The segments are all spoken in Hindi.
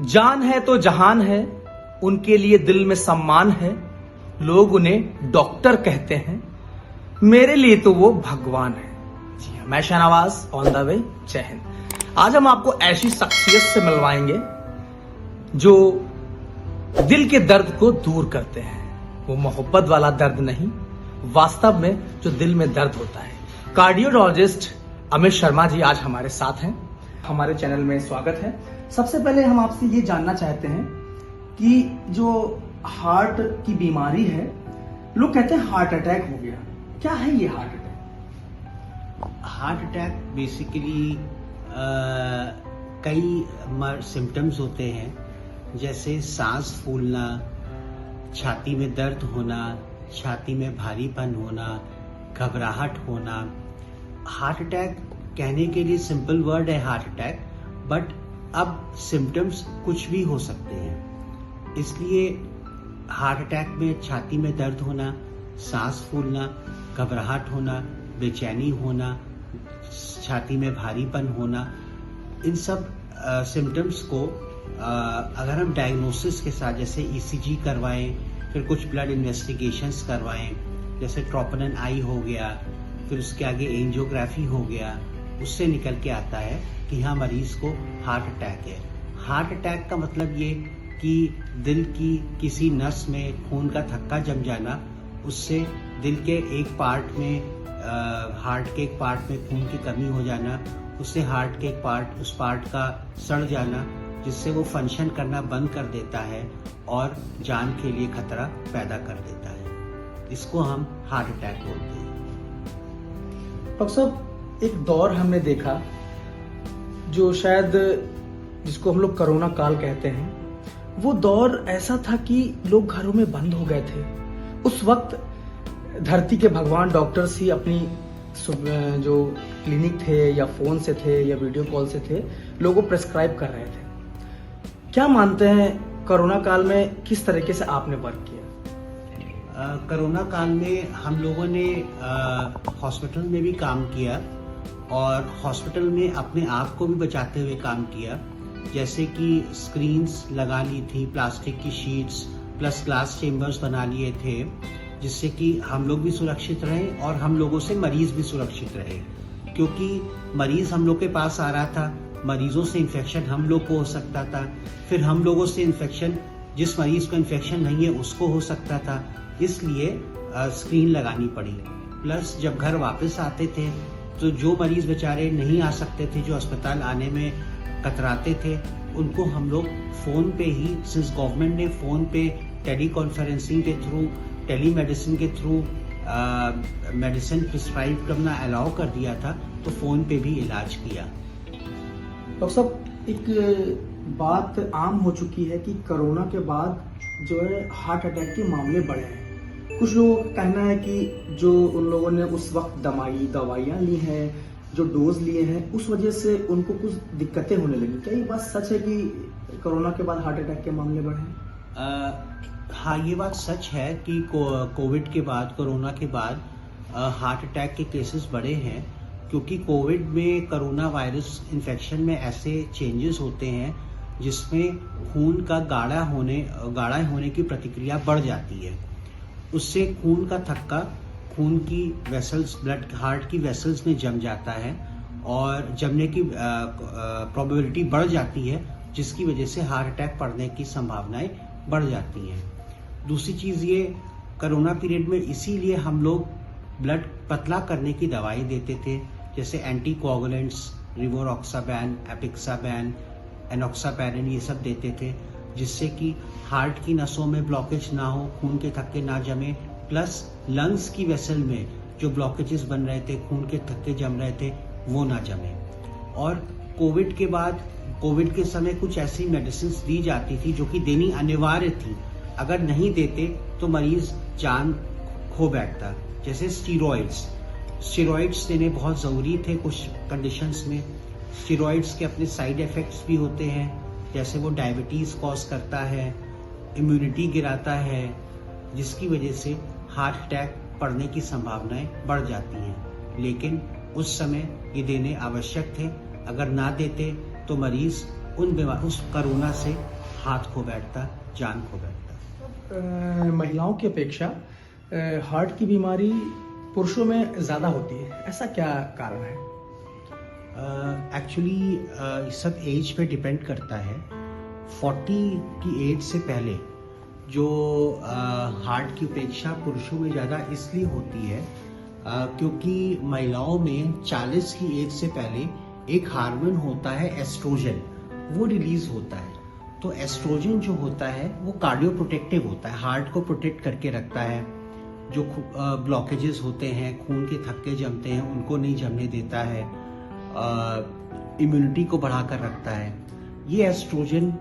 जान है तो जहान है, उनके लिए दिल में सम्मान है। लोग उन्हें डॉक्टर कहते हैं, मेरे लिए तो वो भगवान है। जी हाँ, मैं शाहनवाज ऑन द वे। जय हिंद। आज हम आपको ऐसी शख्सियत से मिलवाएंगे जो दिल के दर्द को दूर करते हैं। वो मोहब्बत वाला दर्द नहीं, वास्तव में जो दिल में दर्द होता है। कार्डियोलॉजिस्ट अमित शर्मा जी आज हमारे साथ हैं। हमारे चैनल में स्वागत है। सबसे पहले हम आपसे ये जानना चाहते हैं कि जो हार्ट की बीमारी है, लोग कहते हैं हार्ट अटैक हो गया, क्या है ये heart attack? Heart attack basically कई सिम्टम्स होते हैं, जैसे सांस फूलना, छाती में दर्द होना, छाती में भारीपन होना, घबराहट होना। हार्ट अटैक कहने के लिए सिंपल वर्ड है हार्ट अटैक, बट अब सिम्टम्स कुछ भी हो सकते हैं। इसलिए हार्ट अटैक में छाती में दर्द होना, सांस फूलना, घबराहट होना, बेचैनी होना, छाती में भारीपन होना, इन सब सिम्टम्स को अगर हम डायग्नोसिस के साथ जैसे ईसीजी करवाएं, फिर कुछ ब्लड इन्वेस्टिगेशंस करवाएं, जैसे ट्रोपोनिन आई हो गया, फिर उसके आगे एंजियोग्राफी हो गया, उससे निकल के आता है कि हाँ मरीज को हार्ट अटैक है। हार्ट अटैक का मतलब ये कि दिल की किसी नस में खून का थक्का जम जाना, उससे दिल के एक पार्ट में हार्ट के एक पार्ट में खून की कमी हो जाना, उससे हार्ट के एक पार्ट उस पार्ट का सड़ जाना, जिससे वो फंक्शन करना बंद कर देता है और जान के लिए खतरा पैदा कर देता है। इसको हम हार्ट अटैक बोलते हैं। डॉक्टर साहब, एक दौर हमने देखा जो शायद जिसको हम लोग कोरोना काल कहते हैं, वो दौर ऐसा था कि लोग घरों में बंद हो गए थे। उस वक्त धरती के भगवान डॉक्टर्स ही अपनी जो क्लिनिक थे या फोन से थे या वीडियो कॉल से थे, लोगों को प्रेस्क्राइब कर रहे थे। क्या मानते हैं कोरोना काल में किस तरीके से आपने वर्क किया? कोरोना काल में हम लोगों ने हॉस्पिटल में भी काम किया और हॉस्पिटल में अपने आप को भी बचाते हुए काम किया। जैसे कि स्क्रीन्स लगा ली थी, प्लास्टिक की शीट्स प्लस ग्लास चेम्बर्स बना लिए थे, जिससे कि हम लोग भी सुरक्षित रहें और हम लोगों से मरीज भी सुरक्षित रहे। क्योंकि मरीज हम लोग के पास आ रहा था, मरीजों से इन्फेक्शन हम लोग को हो सकता था, फिर हम लोगों से इन्फेक्शन जिस मरीज को इन्फेक्शन नहीं है उसको हो सकता था, इसलिए स्क्रीन लगानी पड़ी। प्लस जब घर वापस आते थे तो जो मरीज बेचारे नहीं आ सकते थे, जो अस्पताल आने में कतराते थे, उनको हम लोग फोन पे ही, सिंस गवर्नमेंट ने फोन पे टेली कॉन्फ्रेंसिंग के थ्रू, टेली मेडिसिन के थ्रू मेडिसिन प्रिस्क्राइब करना अलाउ कर दिया था, तो फोन पे भी इलाज किया। डॉक्टर साहब, एक बात आम हो चुकी है कि कोरोना के बाद जो है हार्ट अटैक के मामले बढ़े हैं। कुछ लोगों का कहना है कि जो उन लोगों ने उस वक्त दवाइयाँ ली हैं, जो डोज लिए हैं, उस वजह से उनको कुछ दिक्कतें होने लगी। क्या ये बात सच है कि कोरोना के बाद हार्ट अटैक के मामले बढ़े हैं? हाँ, ये बात सच है कि कोविड के बाद, कोरोना के बाद हार्ट अटैक के केसेस बढ़े हैं, क्योंकि कोविड में कोरोना वायरस इन्फेक्शन में ऐसे चेंजेस होते हैं जिसमें खून का गाढ़ा होने की प्रतिक्रिया बढ़ जाती है। उससे खून का थक्का खून की वेसल्स, ब्लड हार्ट की वेसल्स में जम जाता है और जमने की प्रोबेबिलिटी बढ़ जाती है, जिसकी वजह से हार्ट अटैक पड़ने की संभावनाएं बढ़ जाती हैं। दूसरी चीज़ ये, कोरोना पीरियड में इसीलिए हम लोग ब्लड पतला करने की दवाई देते थे, जैसे एंटीकोगुलेंट्स, रिवोरॉक्साबैन, एपिक्साबैन, एनॉक्सापैरिन, ये सब देते थे, जिससे कि हार्ट की नसों में ब्लॉकेज ना हो, खून के थक्के ना जमे, प्लस लंग्स की वेसल में जो ब्लॉकेजेस बन रहे थे, खून के थक्के जम रहे थे, वो ना जमे। और कोविड के बाद, कोविड के समय कुछ ऐसी मेडिसिन दी जाती थी जो कि देनी अनिवार्य थी, अगर नहीं देते तो मरीज जान खो बैठता, जैसे स्टीरॉइड्स देने बहुत ज़रूरी थे कुछ कंडीशंस में। स्टीरॉइड्स के अपने साइड इफ़ेक्ट्स भी होते हैं, जैसे वो डायबिटीज़ कॉज करता है, इम्यूनिटी गिराता है, जिसकी वजह से हार्ट अटैक पड़ने की संभावनाएं बढ़ जाती हैं। लेकिन उस समय ये देने आवश्यक थे, अगर ना देते तो मरीज उस कोरोना से हाथ खो बैठता, जान खो बैठता। महिलाओं की अपेक्षा हार्ट की बीमारी पुरुषों में ज़्यादा होती है, ऐसा क्या कारण है? एक्चुअली सब एज पे डिपेंड करता है। 40 की एज से पहले जो हार्ट की उपेक्षा पुरुषों में ज़्यादा इसलिए होती है क्योंकि महिलाओं में 40 की एज से पहले एक हार्मोन होता है एस्ट्रोजन, वो रिलीज होता है। तो एस्ट्रोजन जो होता है वो कार्डियो प्रोटेक्टिव होता है, हार्ट को प्रोटेक्ट करके रखता है। जो ब्लॉकेजेस होते हैं, खून के थक्के जमते हैं, उनको नहीं जमने देता है, इम्यूनिटी को बढ़ाकर रखता है। ये एस्ट्रोजन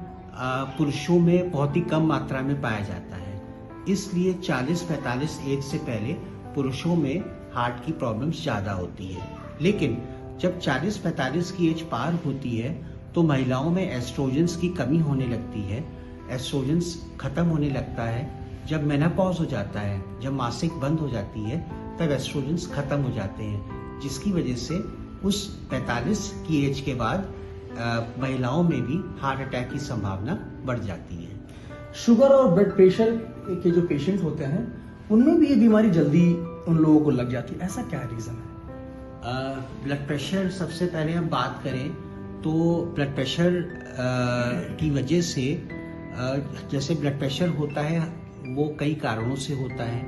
पुरुषों में बहुत ही कम मात्रा में पाया जाता है, इसलिए 40-45 एज से पहले पुरुषों में हार्ट की प्रॉब्लम्स ज़्यादा होती है। लेकिन जब 40-45 की एज पार होती है तो महिलाओं में एस्ट्रोजन्स की कमी होने लगती है, एस्ट्रोजन्स खत्म होने लगता है। जब मेनोपॉज हो जाता है, जब मासिक बंद हो जाती है, तब एस्ट्रोजन्स खत्म हो जाते हैं, जिसकी वजह से उस 45 की एज के बाद महिलाओं में भी हार्ट अटैक की संभावना बढ़ जाती है। शुगर और ब्लड प्रेशर के जो पेशेंट होते हैं उनमें भी ये बीमारी जल्दी उन लोगों को लग जाती है, ऐसा क्या रीज़न है? ब्लड प्रेशर, सबसे पहले हम बात करें तो ब्लड प्रेशर की वजह से जैसे ब्लड प्रेशर होता है वो कई कारणों से होता है।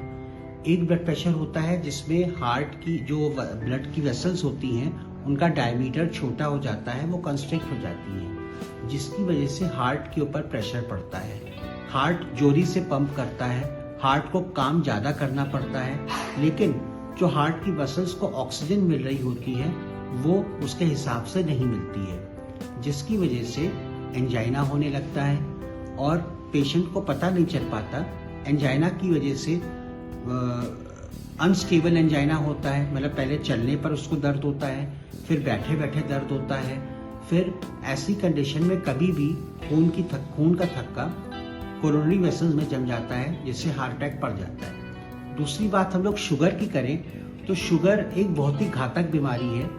एक ब्लड प्रेशर होता है जिसमें हार्ट की जो ब्लड की वेसल्स होती हैं उनका डायमीटर छोटा हो जाता है, वो कंस्ट्रिक्ट हो जाती हैं, जिसकी वजह से हार्ट के ऊपर प्रेशर पड़ता है। हार्ट जोरी से पंप करता है, हार्ट को काम ज़्यादा करना पड़ता है, लेकिन जो हार्ट की वेसल्स को ऑक्सीजन मिल रही होती है वो उसके हिसाब से नहीं मिलती है, जिसकी वजह से एंजाइना होने लगता है और पेशेंट को पता नहीं चल पाता। एंजाइना की वजह से अनस्टेबल एंजाइना होता है, मतलब पहले चलने पर उसको दर्द होता है, फिर बैठे बैठे दर्द होता है, फिर ऐसी कंडीशन में कभी भी खून का थक्का कोरोनरी वेसल्स में जम जाता है, जिससे हार्ट अटैक पड़ जाता है। दूसरी बात हम लोग शुगर की करें तो शुगर एक बहुत ही घातक बीमारी है।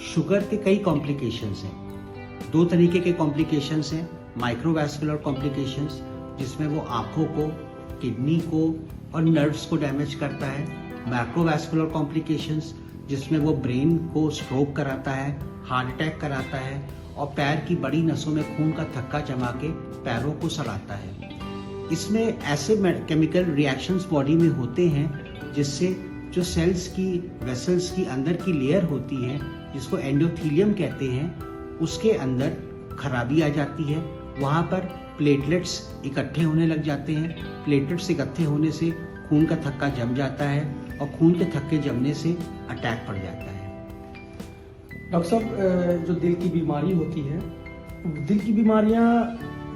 शुगर के कई कॉम्प्लिकेशंस हैं, 2 तरीके के कॉम्प्लिकेशंस हैं। माइक्रोवैस्कुलर कॉम्प्लिकेशंस, जिसमें वो आंखों को, किडनी को और नर्व्स को डैमेज करता है। मैक्रोवैस्कुलर कॉम्प्लिकेशंस, जिसमें वो ब्रेन को स्ट्रोक कराता है, हार्ट अटैक कराता है और पैर की बड़ी नसों में खून का थक्का जमा के पैरों को सड़ाता है। इसमें ऐसे केमिकल रिएक्शंस बॉडी में होते हैं जिससे जो सेल्स की, वेसल्स की अंदर की लेयर होती है, जिसको एंडोथेलियम कहते हैं, उसके अंदर खराबी आ जाती है। वहाँ पर प्लेटलेट्स इकट्ठे होने लग जाते हैं। प्लेटलेट्स इकट्ठे होने से खून का थक्का जम जाता है और खून के थक्के जमने से अटैक पड़ जाता है। डॉक्टर साहब, जो दिल की बीमारी होती है, दिल की बीमारियां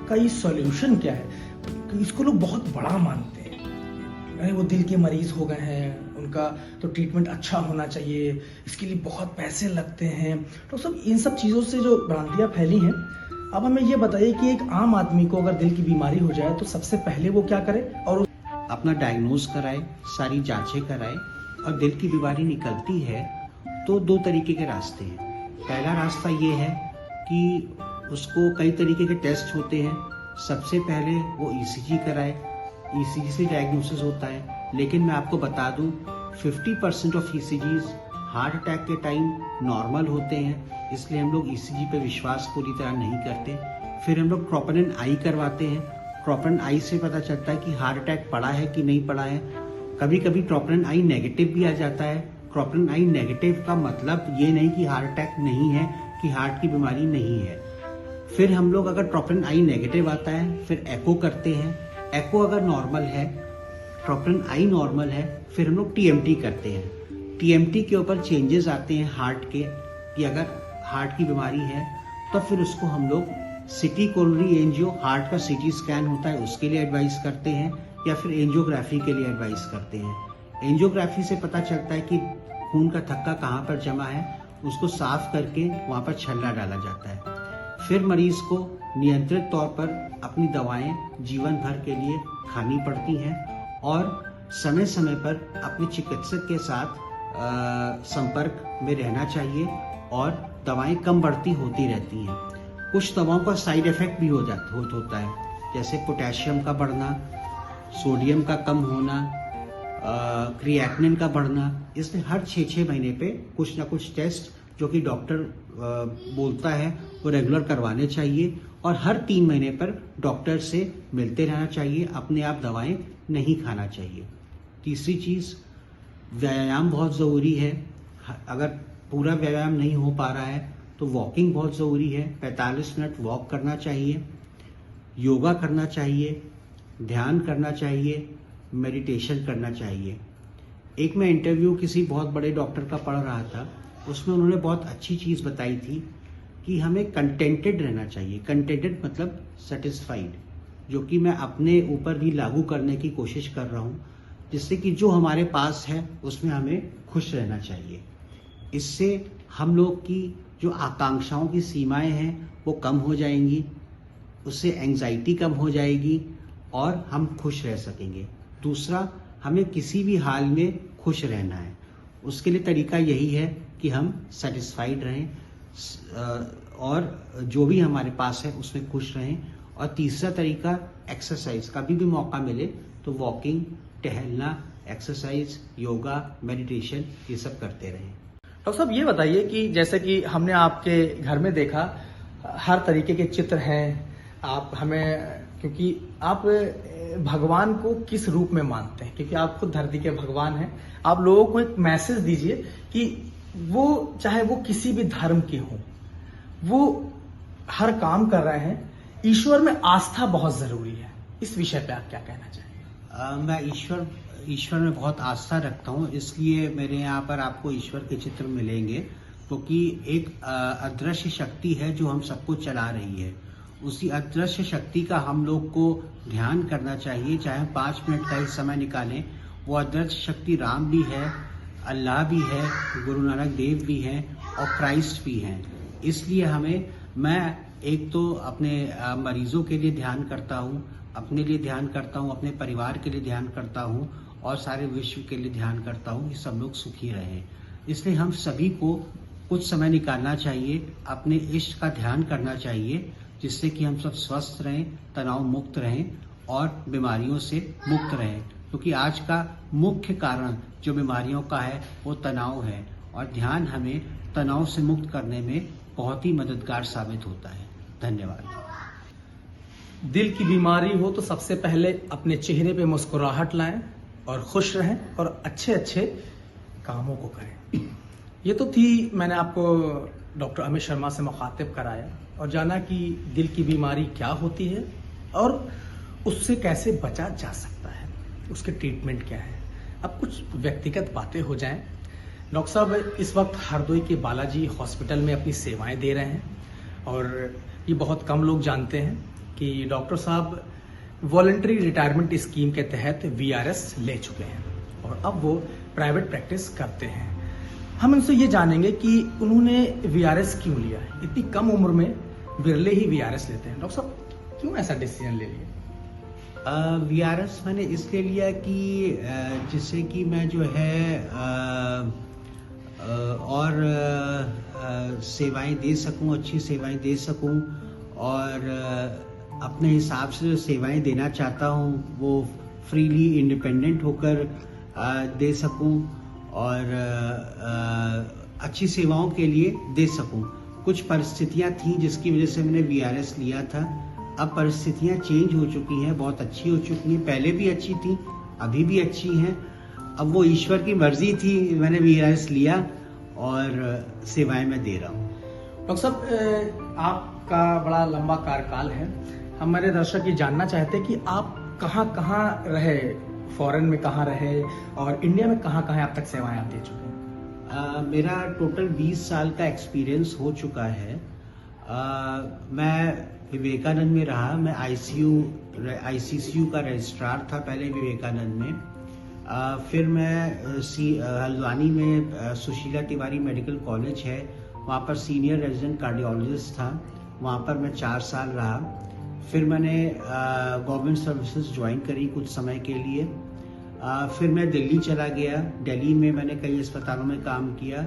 का ये सॉल्यूशन क्या है? इसको लोग बहुत बड़ा मानते हैं, अरे वो दिल के मरीज हो गए हैं, उनका तो ट्रीटमेंट अच्छा होना चाहिए, इसके लिए बहुत पैसे लगते हैं। तो सब इन सब चीज़ों से जो भ्रांतियाँ फैली हैं, अब हमें ये बताइए कि एक आम आदमी को अगर दिल की बीमारी हो जाए तो सबसे पहले वो क्या करे? और अपना डायग्नोज कराए, सारी जांचें कराए, और दिल की बीमारी निकलती है तो 2 तरीके के रास्ते हैं। पहला रास्ता ये है कि उसको कई तरीके के टेस्ट होते हैं। सबसे पहले वो ईसीजी कराए, ईसीजी से डायग्नोसिस होता है। लेकिन मैं आपको बता दूं 50% ऑफ ईसीजीज हार्ट अटैक के टाइम नॉर्मल होते हैं, इसलिए हम लोग ईसीजी पे विश्वास पूरी तरह नहीं करते। फिर हम लोग ट्रोपोनिन आई करवाते हैं। ट्रोपोनिन आई से पता चलता है कि हार्ट अटैक पड़ा है कि नहीं पड़ा है। कभी कभी ट्रोपोनिन आई नेगेटिव भी आ जाता है। ट्रोपोनिन आई नेगेटिव का मतलब ये नहीं कि हार्ट अटैक नहीं है, कि हार्ट की बीमारी नहीं है। फिर हम लोग अगर ट्रोपोनिन आई नेगेटिव आता है, फिर एको करते हैं। एको अगर नॉर्मल है, ट्रोपोनिन आई नॉर्मल है, फिर हम लोग टीएमटी करते हैं। टीएमटी के ऊपर चेंजेस आते हैं हार्ट के, कि अगर हार्ट की बीमारी है तो फिर उसको हम लोग सिटी कोरोनरी एंजियो, हार्ट का सीटी स्कैन होता है, उसके लिए एडवाइस करते हैं, या फिर एंजियोग्राफी के लिए एडवाइस करते हैं। एंजियोग्राफी से पता चलता है कि खून का थक्का कहाँ पर जमा है, उसको साफ करके वहाँ पर छल्ला डाला जाता है। फिर मरीज को नियंत्रित तौर पर अपनी दवाएं जीवन भर के लिए खानी पड़ती हैं और समय समय पर अपने चिकित्सक के साथ संपर्क में रहना चाहिए और दवाएं कम बढ़ती होती रहती हैं। कुछ दवाओं का साइड इफेक्ट भी होता है, जैसे पोटेशियम का बढ़ना, सोडियम का कम होना, क्रिएटिनिन का बढ़ना। इसलिए हर 6-6 महीने पे कुछ ना कुछ टेस्ट जो कि डॉक्टर बोलता है वो रेगुलर करवाने चाहिए, और हर 3 महीने पर डॉक्टर से मिलते रहना चाहिए। अपने आप दवाएं नहीं खाना चाहिए। तीसरी चीज़, व्यायाम बहुत ज़रूरी है। अगर पूरा व्यायाम नहीं हो पा रहा है तो वॉकिंग बहुत ज़रूरी है। 45 मिनट वॉक करना चाहिए, योगा करना चाहिए, ध्यान करना चाहिए, मेडिटेशन करना चाहिए। एक मैं इंटरव्यू किसी बहुत बड़े डॉक्टर का पढ़ रहा था, उसमें उन्होंने बहुत अच्छी चीज़ बताई थी कि हमें कंटेंटेड रहना चाहिए। कंटेंटेड मतलब सेटिस्फाइड, जो कि मैं अपने ऊपर भी लागू करने की कोशिश कर रहा हूँ, जिससे कि जो हमारे पास है उसमें हमें खुश रहना चाहिए। इससे हम लोग की जो आकांक्षाओं की सीमाएं हैं वो कम हो जाएंगी, उससे एंजाइटी कम हो जाएगी और हम खुश रह सकेंगे। दूसरा, हमें किसी भी हाल में खुश रहना है। उसके लिए तरीका यही है कि हम सेटिस्फाइड रहें और जो भी हमारे पास है उसमें खुश रहें। और तीसरा तरीका, एक्सरसाइज। कभी भी मौका मिले तो वॉकिंग, टहलना, एक्सरसाइज, योगा, मेडिटेशन, ये सब करते रहें। डॉक्टर साहब ये बताइए कि जैसे कि हमने आपके घर में देखा, हर तरीके के चित्र हैं। आप हमें, क्योंकि आप भगवान को किस रूप में मानते हैं, क्योंकि आप खुद धरती के भगवान हैं, आप लोगों को एक मैसेज दीजिए कि वो चाहे वो किसी भी धर्म के हों, वो हर काम कर रहे हैं। ईश्वर में आस्था बहुत जरूरी है, इस विषय पे आप क्या कहना चाहेंगे? मैं ईश्वर में बहुत आस्था रखता हूँ, इसलिए मेरे यहाँ पर आपको ईश्वर के चित्र मिलेंगे, क्योंकि एक अदृश्य शक्ति है जो हम सबको चला रही है। उसी अदृश्य शक्ति का हम लोग को ध्यान करना चाहिए, चाहे 5 मिनट का ही समय निकालें। वो अदृश्य शक्ति राम भी है, अल्लाह भी है, गुरु नानक देव भी हैं और क्राइस्ट भी हैं। इसलिए मैं एक तो अपने मरीजों के लिए ध्यान करता हूँ, अपने लिए ध्यान करता हूँ, अपने परिवार के लिए ध्यान करता हूँ और सारे विश्व के लिए ध्यान करता हूँ कि सब लोग सुखी रहें। इसलिए हम सभी को कुछ समय निकालना चाहिए, अपने इष्ट का ध्यान करना चाहिए, जिससे कि हम सब स्वस्थ रहें, तनाव मुक्त रहें और बीमारियों से मुक्त रहें। क्योंकि आज का मुख्य कारण जो बीमारियों का है वो तनाव है, और ध्यान हमें तनाव से मुक्त करने में बहुत ही मददगार साबित होता है। धन्यवाद। दिल की बीमारी हो तो सबसे पहले अपने चेहरे पे मुस्कुराहट लाएं और खुश रहें और अच्छे अच्छे कामों को करें। ये तो थी, मैंने आपको डॉक्टर अमित शर्मा से मुखातिब कराया और जाना कि दिल की बीमारी क्या होती है और उससे कैसे बचा जा सकता है, उसके ट्रीटमेंट क्या है। अब कुछ व्यक्तिगत बातें हो जाएं। डॉक्टर साहब इस वक्त हरदोई के बालाजी हॉस्पिटल में अपनी सेवाएं दे रहे हैं, और ये बहुत कम लोग जानते हैं कि डॉक्टर साहब वॉलंटरी रिटायरमेंट स्कीम के तहत VRS ले चुके हैं और अब वो प्राइवेट प्रैक्टिस करते हैं। हम उनसे ये जानेंगे कि उन्होंने VRS क्यों लिया है। इतनी कम उम्र में बिरले ही VRS लेते हैं। डॉक्टर साहब क्यों ऐसा डिसीजन ले लिया? VRS मैंने इसलिए लिया कि जिससे कि मैं जो है और सेवाएं दे सकूं, अच्छी सेवाएं दे सकूं, और अपने हिसाब से जो सेवाएं देना चाहता हूं वो फ्रीली इंडिपेंडेंट होकर दे सकूं और अच्छी सेवाओं के लिए दे सकूं। कुछ परिस्थितियां थी जिसकी वजह से मैंने VRS लिया था। अब परिस्थितियां चेंज हो चुकी हैं, बहुत अच्छी हो चुकी हैं। पहले भी अच्छी थी, अभी भी अच्छी हैं। अब वो ईश्वर की मर्जी थी, मैंने VRS लिया और सेवाएं मैं दे रहा हूँ। डॉक्टर साहब आपका बड़ा लंबा कार्यकाल है। हमारे दर्शक ये जानना चाहते हैं कि आप कहाँ कहाँ रहे, फॉरेन में कहाँ रहे और इंडिया में कहाँ कहाँ अब तक सेवाएं आप दे चुके हैं? मेरा टोटल 20 साल का एक्सपीरियंस हो चुका है। मैं विवेकानंद में रहा, मैं ICCU का रजिस्ट्रार था पहले विवेकानंद में। फिर मैं हल्द्वानी में सुशीला तिवारी मेडिकल कॉलेज है, वहाँ पर सीनियर रेजिडेंट कार्डियोलॉजिस्ट था, वहाँ पर मैं 4 साल रहा। फिर मैंने गवर्नमेंट सर्विसेज ज्वाइन करी कुछ समय के लिए। फिर मैं दिल्ली चला गया, दिल्ली में मैंने कई अस्पतालों में काम किया,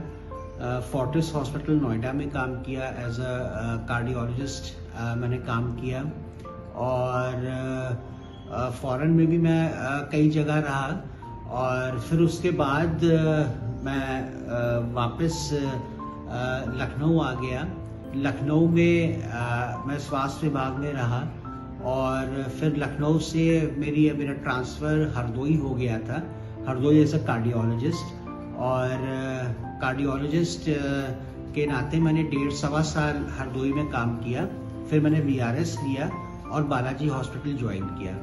फोर्टिस हॉस्पिटल नोएडा में काम किया, एज अ कार्डियोलॉजिस्ट मैंने काम किया, और फॉरेन में भी मैं कई जगह रहा, और फिर उसके बाद मैं वापस लखनऊ आ गया। लखनऊ में मैं स्वास्थ्य विभाग में रहा, और फिर लखनऊ से मेरा ट्रांसफ़र हरदोई हो गया था, हरदोई एज अ कार्डियोलॉजिस्ट। और कार्डियोलॉजिस्ट के नाते मैंने 1.5-1.25 साल हरदोई में काम किया। फिर मैंने VRS लिया और बालाजी हॉस्पिटल ज्वाइन किया।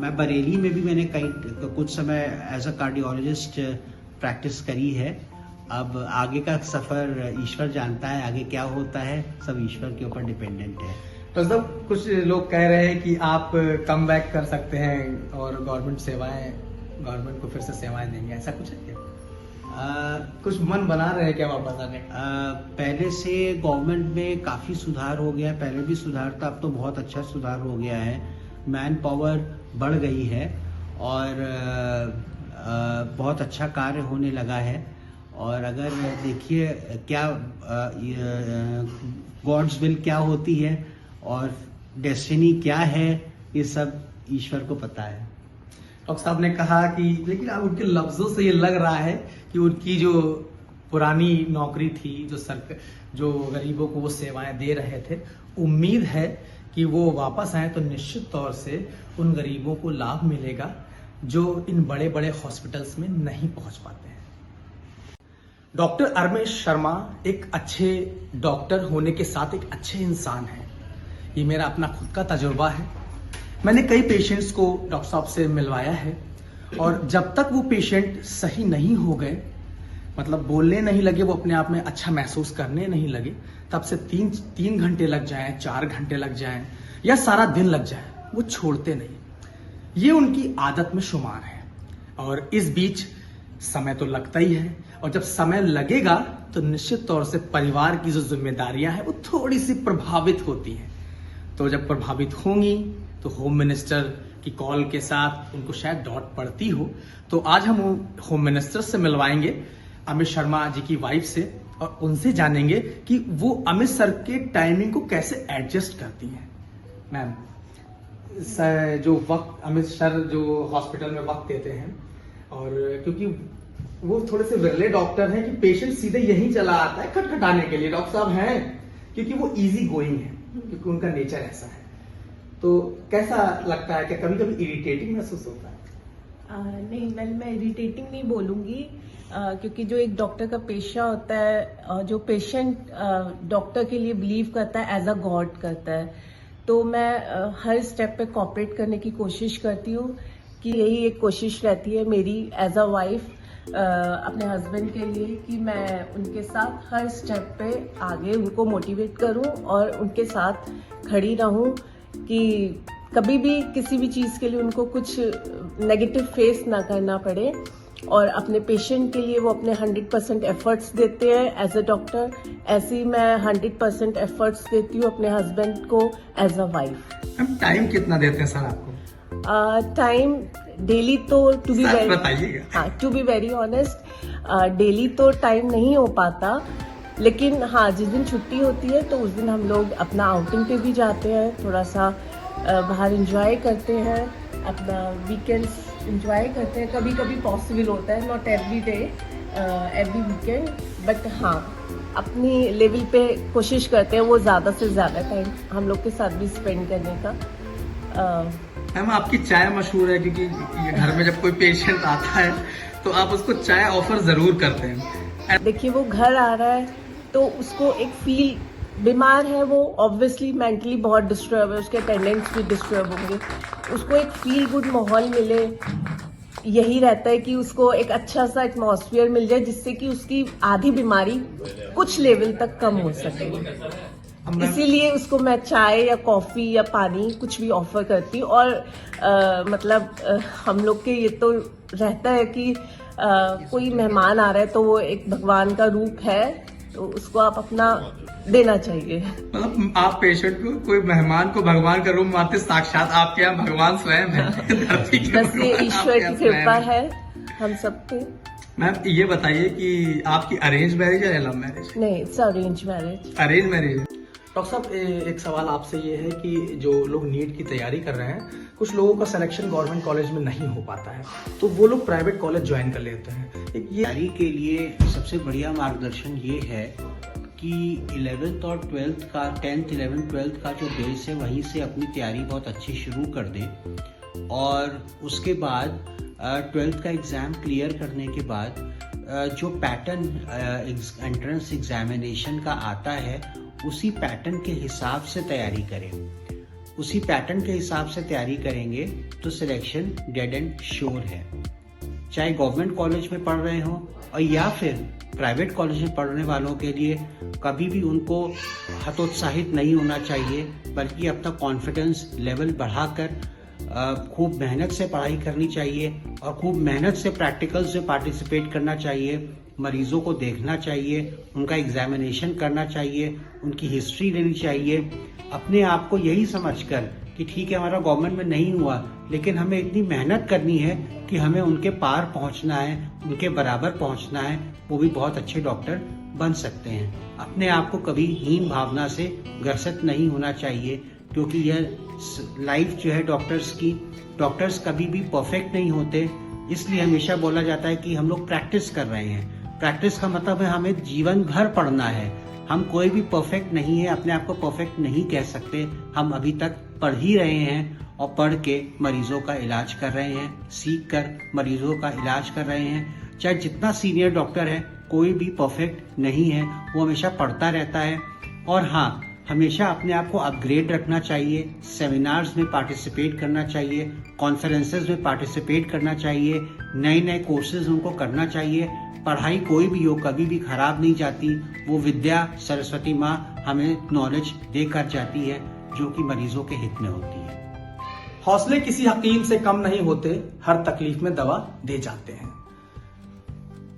मैं बरेली में भी मैंने कुछ समय एज अ कार्डियोलॉजिस्ट प्रैक्टिस करी है। अब आगे का सफ़र ईश्वर जानता है, आगे क्या होता है सब ईश्वर के ऊपर डिपेंडेंट है। तो मतलब कुछ लोग कह रहे हैं कि आप कम बैक कर सकते हैं और गवर्नमेंट को फिर से सेवाएं देंगे, ऐसा कुछ है क्या? कुछ मन बना रहे हैं क्या वापस आने का? पहले से गवर्नमेंट में काफ़ी सुधार हो गया है, पहले भी सुधार था, अब तो बहुत अच्छा सुधार हो गया है। मैन पावर बढ़ गई है और बहुत अच्छा कार्य होने लगा है। और अगर देखिए क्या गॉड्स विल क्या होती है और डेस्टिनी क्या है, ये सब ईश्वर को पता है। डॉक्टर साहब ने कहा कि, लेकिन अब उनके लफ्जों से ये लग रहा है कि उनकी जो पुरानी नौकरी थी, जो गरीबों को वो सेवाएं दे रहे थे, उम्मीद है कि वो वापस आए तो निश्चित तौर से उन गरीबों को लाभ मिलेगा जो इन बड़े बड़े हॉस्पिटल्स में नहीं पहुंच पाते हैं। डॉक्टर अरमेश शर्मा एक अच्छे डॉक्टर होने के साथ एक अच्छे इंसान हैं। ये मेरा अपना खुद का तजुर्बा है। मैंने कई पेशेंट्स को डॉक्टर साहब से मिलवाया है, और जब तक वो पेशेंट सही नहीं हो गए, मतलब बोलने नहीं लगे, वो अपने आप में अच्छा महसूस करने नहीं लगे, तब से 3 घंटे लग जाएं, 4 घंटे लग जाएं या सारा दिन लग जाए, वो छोड़ते नहीं। ये उनकी आदत में शुमार है। और इस बीच समय तो लगता ही है, और जब समय लगेगा तो निश्चित तौर से परिवार की जो जिम्मेदारियां हैं वो थोड़ी सी प्रभावित होती हैं। तो जब प्रभावित होंगी तो होम मिनिस्टर की कॉल के साथ उनको शायद डांट पड़ती हो। तो आज हम होम मिनिस्टर से मिलवाएंगे अमित शर्मा जी की वाइफ से, और उनसे जानेंगे कि वो अमित सर के टाइमिंग को कैसे एडजस्ट करती हैं। मैम, जो वक्त अमित सर जो हॉस्पिटल में वक्त देते हैं, और क्योंकि वो थोड़े से विरले डॉक्टर हैं कि पेशेंट सीधे यहीं चला आता है खटखटाने के लिए, डॉक्टर साहब हैं, क्योंकि वो इजी गोइंग है, क्योंकि उनका नेचर ऐसा है। तो कैसा लगता है, क्या कभी कभी इरिटेटिंग महसूस होता है? नहीं, मैं इरिटेटिंग नहीं बोलूँगी, क्योंकि जो एक डॉक्टर का पेशा होता है, जो पेशेंट डॉक्टर के लिए बिलीव करता है एज अ गॉड करता है, तो मैं हर स्टेप पे कोऑपरेट करने की कोशिश करती हूँ। कि यही एक कोशिश रहती है मेरी एज अ वाइफ अपने हस्बैंड के लिए, कि मैं उनके साथ हर स्टेप पे आगे उनको मोटिवेट करूँ और उनके साथ खड़ी रहूँ, कि कभी भी किसी भी चीज़ के लिए उनको कुछ नेगेटिव फेस ना करना पड़े, और अपने पेशेंट के लिए वो अपने 100% एफर्ट्स देते हैं एज अ डॉक्टर, ऐसे ही मैं 100% एफर्ट्स देती हूँ अपने हस्बैंड को एज अ वाइफ। हम टाइम कितना देते हैं सर आपको? टाइम डेली तो to be very honest daily तो टाइम नहीं हो पाता, लेकिन हाँ, जिस दिन छुट्टी होती है तो उस दिन हम लोग अपना आउटिंग पे भी जाते हैं, थोड़ा सा बाहर एंजॉय करते हैं, अपना वीकेंड्स एंजॉय करते हैं। कभी कभी पॉसिबल होता है, not every day, every weekend, but हाँ, अपनी लेवल पे कोशिश करते हैं वो ज़्यादा से ज़्यादा टाइम हम लोग के साथ भी स्पेंड करने का। मैम, आपकी चाय मशहूर है, क्योंकि घर में जब कोई पेशेंट आता है तो आप उसको चाय ऑफर जरूर करते हैं। देखिए, वो घर आ रहा है तो उसको एक फील, बीमार है वो, ऑब्वियसली मेंटली बहुत डिस्टर्ब है, उसके अटेंडेंस भी डिस्टर्ब होंगे, उसको एक फील गुड माहौल मिले, यही रहता है कि उसको एक अच्छा सा एटमॉस्फेयर मिल जाए जिससे कि उसकी आधी बीमारी कुछ लेवल तक कम हो सके। इसीलिए उसको मैं चाय या कॉफी या पानी कुछ भी ऑफर करती हूँ। और हम लोग के ये तो रहता है कि कोई मेहमान आ रहा है तो वो एक भगवान का रूप है, तो उसको आप अपना देना चाहिए। मतलब आप पेशेंट को, कोई मेहमान को भगवान का रूप मानते, साक्षात आपके यहाँ भगवान स्वयं है। बस ये ईश्वर की कृपा है हम सब पे। मैम ये बताइए कि आपकी अरेंज मैरिज है या लव मैरिज? नहीं, it's arrange marriage. Arrange marriage. Doctor साहब एक सवाल आपसे ये है कि जो लोग नीट की तैयारी कर रहे हैं, कुछ लोगों का सिलेक्शन गवर्नमेंट कॉलेज में नहीं हो पाता है, तो वो लोग प्राइवेट कॉलेज ज्वाइन कर लेते हैं। ये तैयारी के लिए सबसे बढ़िया मार्गदर्शन ये है कि 11th और 12th का 10th 11th 12th का जो बेस है वहीं से अपनी तैयारी बहुत अच्छी शुरू कर दें और उसके बाद 12th का एग्ज़ाम क्लियर करने के बाद जो पैटर्न एंट्रेंस एग्जामिनेशन का आता है उसी पैटर्न के हिसाब से तैयारी करें। उसी पैटर्न के हिसाब से तैयारी करेंगे तो सिलेक्शन डेड एंड श्योर है। चाहे गवर्नमेंट कॉलेज में पढ़ रहे हों और या फिर प्राइवेट कॉलेज में पढ़ने वालों के लिए कभी भी उनको हतोत्साहित नहीं होना चाहिए, बल्कि अपना कॉन्फिडेंस लेवल बढ़ाकर खूब मेहनत से पढ़ाई करनी चाहिए और खूब मेहनत से प्रैक्टिकल्स में पार्टिसिपेट करना चाहिए। मरीजों को देखना चाहिए, उनका एग्जामिनेशन करना चाहिए, उनकी हिस्ट्री लेनी चाहिए। अपने आप को यही समझकर कि ठीक है हमारा गवर्नमेंट में नहीं हुआ, लेकिन हमें इतनी मेहनत करनी है कि हमें उनके पार पहुंचना है, उनके बराबर पहुंचना है, वो भी बहुत अच्छे डॉक्टर बन सकते हैं। अपने आप को कभी हीन भावना से ग्रसित नहीं होना चाहिए, क्योंकि यह लाइफ जो है डॉक्टर्स कभी भी परफेक्ट नहीं होते। इसलिए हमेशा बोला जाता है कि हम लोग प्रैक्टिस कर रहे हैं। प्रैक्टिस का मतलब है हमें जीवन भर पढ़ना है। हम कोई भी परफेक्ट नहीं है, अपने आप को परफेक्ट नहीं कह सकते। हम अभी तक पढ़ ही रहे हैं और पढ़ के मरीजों का इलाज कर रहे हैं, सीख कर मरीजों का इलाज कर रहे हैं। चाहे जितना सीनियर डॉक्टर है, कोई भी परफेक्ट नहीं है, वो हमेशा पढ़ता रहता है। और हाँ, हमेशा अपने आप को अपग्रेड रखना चाहिए, सेमिनार्स में पार्टिसिपेट करना चाहिए, कॉन्फ्रेंसेस में पार्टिसिपेट करना चाहिए, नए नए कोर्सेज उनको करना चाहिए। पढ़ाई कोई भी हो कभी भी खराब नहीं जाती। वो विद्या सरस्वती माँ हमें नॉलेज देकर जाती है, जो कि मरीजों के हित में होती है। हौसले किसी हकीम से कम नहीं होते, हर तकलीफ में दवा दे जाते हैं।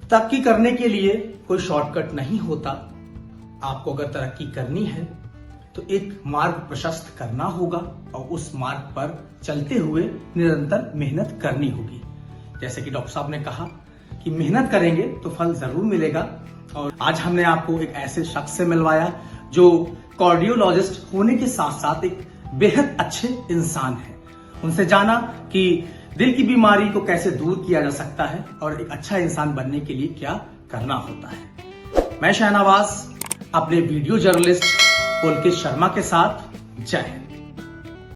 तरक्की करने के लिए कोई शॉर्टकट नहीं होता। आपको अगर तरक्की करनी है तो एक मार्ग प्रशस्त करना होगा और उस मार्ग पर चलते हुए निरंतर मेहनत करनी होगी। जैसे कि डॉक्टर साहब ने कहा कि मेहनत करेंगे तो फल जरूर मिलेगा। और आज हमने आपको एक ऐसे शख्स से मिलवाया जो कार्डियोलॉजिस्ट होने के साथ साथ एक बेहद अच्छे इंसान हैं। उनसे जाना कि दिल की बीमारी को कैसे दूर किया जा सकता है और एक अच्छा इंसान बनने के लिए क्या करना होता है। मैं शहनवाज अपने वीडियो जर्नलिस्ट पुलकित शर्मा के साथ, जय हिंद।